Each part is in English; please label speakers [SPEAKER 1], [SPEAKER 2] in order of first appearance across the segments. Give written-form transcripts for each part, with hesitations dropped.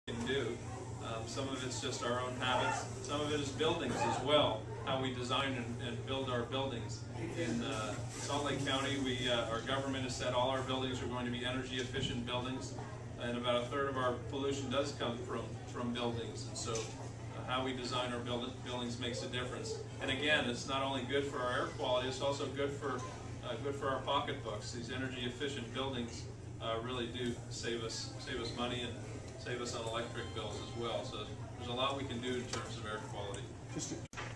[SPEAKER 1] can do. Some of it's just our own habits. Some of it is buildings as well, how we design and build our buildings. In Salt Lake County, our government has said all our buildings are going to be energy efficient buildings, and about a third of our pollution does come from buildings. And so how we design our buildings makes a difference. And again, it's not only good for our air quality, it's also good for our pocketbooks. These energy efficient buildings really do save us money and save us on electric bills as well. So there's a lot we can do in terms of air quality.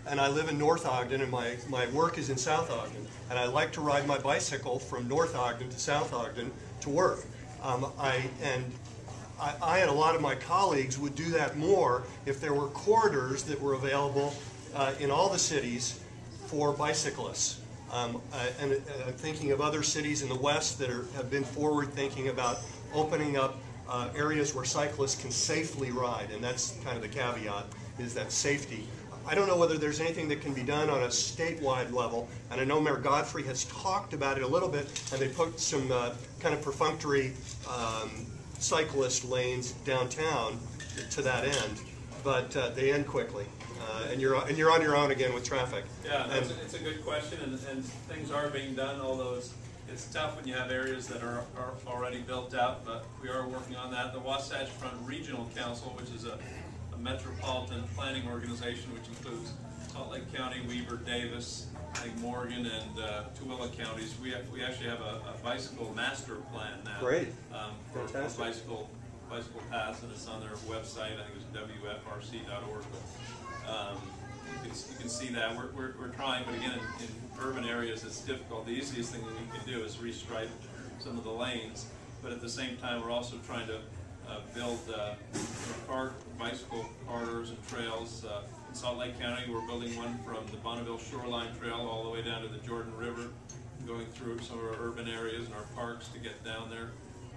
[SPEAKER 2] And I live in North Ogden, and my work is in South Ogden. And I like to ride my bicycle from North Ogden to South Ogden to work. I and a lot of my colleagues would do that more if there were corridors that were available in all the cities for bicyclists. And I'm thinking of other cities in the West that have been forward thinking about opening up areas where cyclists can safely ride, and that's kind of the caveat, is that safety. I don't know whether there's anything that can be done on a statewide level, and I know Mayor Godfrey has talked about it a little bit, and they put some kind of perfunctory cyclist lanes downtown to that end, but they end quickly, and you're on your own again with traffic.
[SPEAKER 1] Yeah, it's a good question, and things are being done, although it's tough when you have areas that are already built out, but we are working on that. The Wasatch Front Regional Council, which is a metropolitan planning organization which includes Salt Lake County, Weber, Davis, I think Morgan, and Tooele counties. We actually have a bicycle master plan now.
[SPEAKER 2] Great.
[SPEAKER 1] For bicycle paths, and it's on their website. I think it's wfrc.org. But you can see that we're trying, but again, in urban areas it's difficult. The easiest thing that we can do is restripe some of the lanes, but at the same time we're also trying to build bicycle corridors and trails. In Salt Lake County, we're building one from the Bonneville Shoreline Trail all the way down to the Jordan River, going through some of our urban areas and our parks to get down there.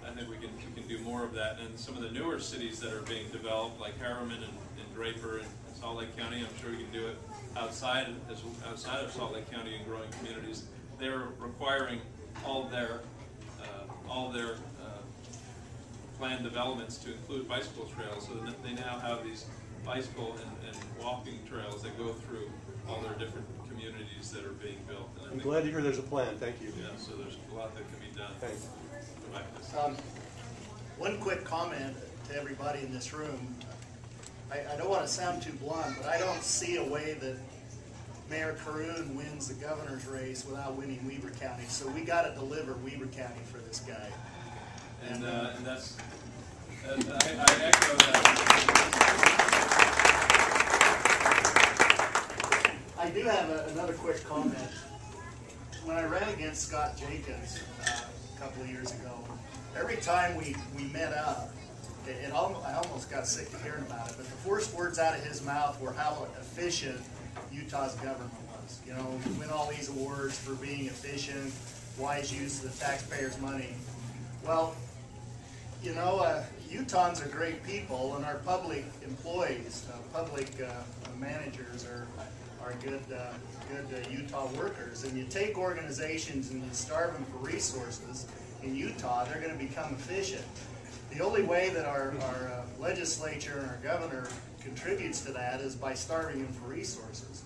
[SPEAKER 1] I think we can do more of that. And some of the newer cities that are being developed, like Harriman and Draper and Salt Lake County, I'm sure we can do it outside of Salt Lake County in growing communities. They're requiring all their planned developments to include bicycle trails, so that they now have these bicycle and walking trails that go through all their different communities that are being built. And
[SPEAKER 2] I'm glad to hear there's a plan. Thank you.
[SPEAKER 1] Yeah, so there's a lot that can be done.
[SPEAKER 2] Thanks.
[SPEAKER 3] One quick comment to everybody in this room. I don't want to sound too blunt, but I don't see a way that Mayor Corroon wins the governor's race without winning Weber County. So we got to deliver Weber County for this guy.
[SPEAKER 1] And that's I echo that.
[SPEAKER 3] I do have another quick comment. When I ran against Scott Jenkins a couple of years ago, every time we met up, I almost got sick of hearing about it, but the first words out of his mouth were how efficient Utah's government was. You know, we win all these awards for being efficient, wise use of the taxpayers' money. Well, you know, Utahns are great people, and our public employees, public managers are good Utah workers. And you take organizations and you starve them for resources in Utah, they're going to become efficient. The only way that our legislature and our governor contributes to that is by starving them for resources.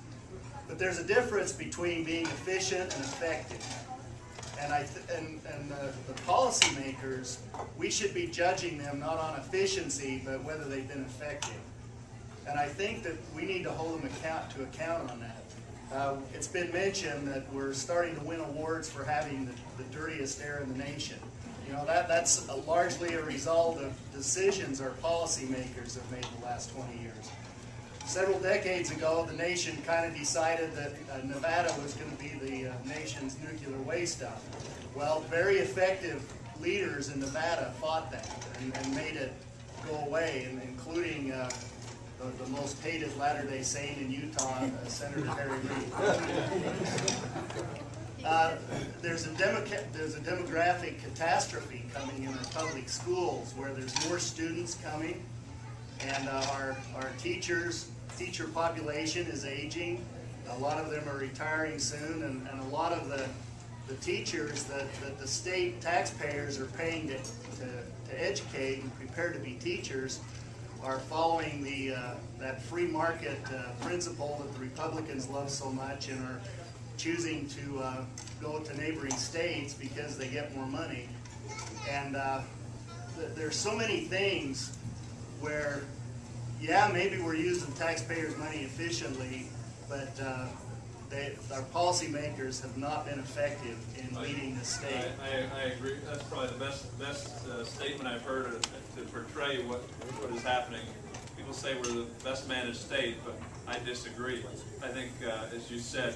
[SPEAKER 3] But there's a difference between being efficient and effective. And the policymakers, we should be judging them not on efficiency, but whether they've been effective. And I think that we need to hold them to account on that. It's been mentioned that we're starting to win awards for having the dirtiest air in the nation. You know, that's largely a result of decisions our policymakers have made the last 20 years. Several decades ago, the nation kind of decided that Nevada was going to be the nation's nuclear waste dump. Well, very effective leaders in Nevada fought that and made it go away, including the most hated Latter-day Saint in Utah, Senator Harry Reid. There's a demographic catastrophe coming in our public schools where there's more students coming, and our teacher population is aging. A lot of them are retiring soon, and a lot of the teachers that the state taxpayers are paying to educate and prepare to be teachers are following the that free market principle that the Republicans love so much, and are choosing to go to neighboring states because they get more money. And there's so many things where, yeah, maybe we're using taxpayers' money efficiently, but our policymakers have not been effective in leading the state.
[SPEAKER 1] I agree. That's probably the best statement I've heard to portray what is happening. People say we're the best managed state, but I disagree. I think, as you said,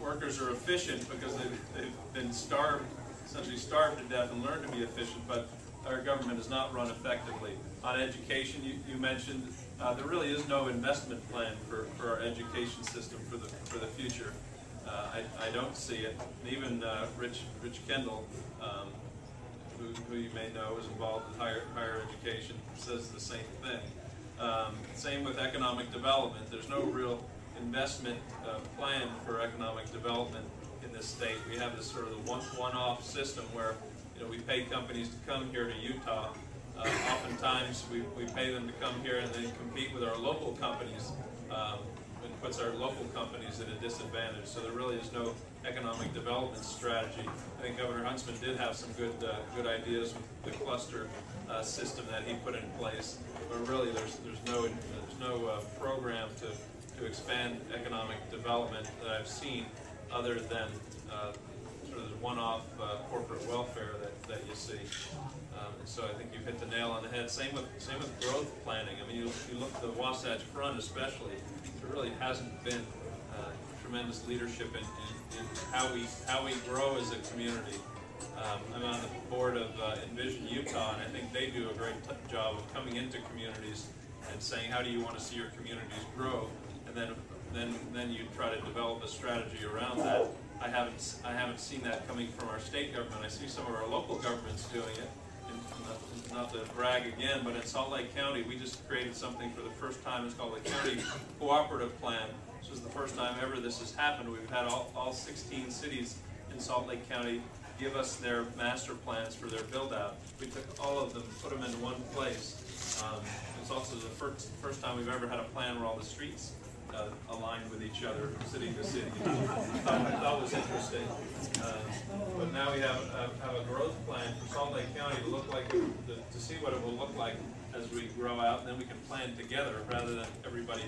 [SPEAKER 1] workers are efficient because they've been starved, essentially starved to death, and learned to be efficient, but our government is not run effectively. On education, you mentioned, there really is no investment plan for our education system for the future. I don't see it. And even Rich Kendall, who you may know is involved in higher education, says the same thing. Same with economic development. There's no real investment plan for economic development in this state. We have this sort of one-off system where we pay companies to come here to Utah. Oftentimes we pay them to come here and then compete with our local companies, and puts our local companies at a disadvantage. So there really is no economic development strategy. I think Governor Huntsman did have some good ideas with the cluster system that he put in place, but really there's no program to expand economic development that I've seen, other than sort of the one-off corporate welfare that you see. So I think you've hit the nail on the head. Same with growth planning. I mean, you look at the Wasatch Front especially. There really hasn't been tremendous leadership in how we grow as a community. I'm on the board of Envision Utah, and I think they do a great job of coming into communities and saying, how do you want to see your communities grow? And then you try to develop a strategy around that. I haven't seen that coming from our state government. I see some of our local governments doing it. And not to brag again, but in Salt Lake County, we just created something for the first time. It's called the County Cooperative Plan. This is the first time ever this has happened. We've had all 16 cities in Salt Lake County give us their master plans for their build-out. We took all of them, put them into one place. It's also the first time we've ever had a plan where all the streets aligned with each other, city to city. That was interesting. But now we have a growth plan for Salt Lake County to look like, to see what it will look like as we grow out, and then we can plan together rather than everybody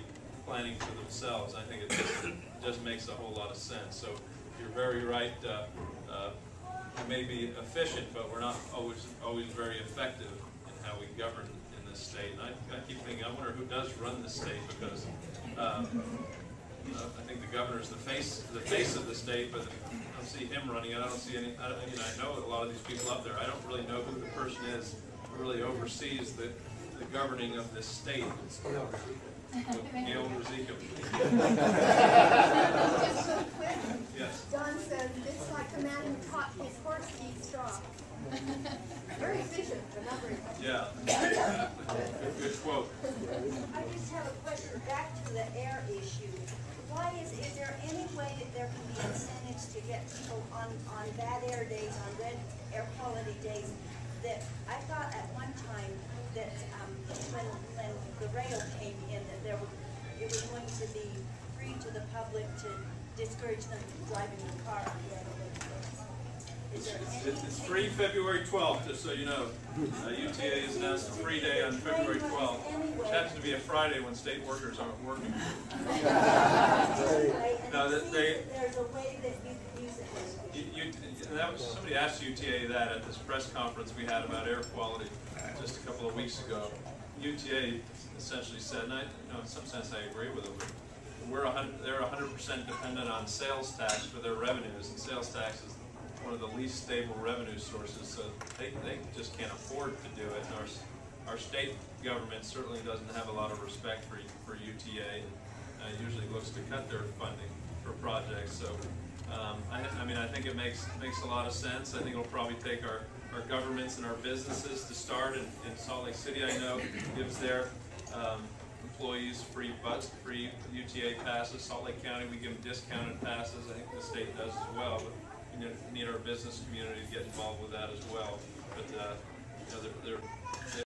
[SPEAKER 1] planning for themselves. I think it just makes a whole lot of sense. So you're very right. We may be efficient, but we're not always very effective in how we govern in this state. And I keep thinking, I wonder who does run this state, because I think the governor's the face of the state, but I don't see him running it. I don't see any. I know a lot of these people up there. I don't really know who the person is who really oversees the governing of this state. Gail Rosica. Yes.
[SPEAKER 4] Don says it's like the man who taught his horse to eat straw. Very efficient, but not very efficient.
[SPEAKER 1] Yeah. Good quote.
[SPEAKER 5] I just have a question back to the air issue. Why is there any way that there can be incentives to get people on bad air days, on red air quality days? That I thought at one time that when the rail came in, that it was going to be free to the public to discourage them from driving the car on red days. Is there any?
[SPEAKER 1] It's free February 12th, just so you know. UTA has announced a free day on February 12th, which happens to be a Friday when state workers aren't working.
[SPEAKER 5] No, there's a way that you can use it.
[SPEAKER 1] Somebody asked UTA that at this press conference we had about air quality just a couple of weeks ago. UTA essentially said, and in some sense I agree with them, they're 100% dependent on sales tax for their revenues, and sales tax is one of the least stable revenue sources, so they just can't afford to do it. And our state government certainly doesn't have a lot of respect for UTA, and usually looks to cut their funding for projects. So I think it makes a lot of sense. I think it'll probably take our governments and our businesses to start. In Salt Lake City, I know, gives their employees free UTA passes. Salt Lake County, we give them discounted passes. I think the state does as well. But we need our business community to get involved with that as well. But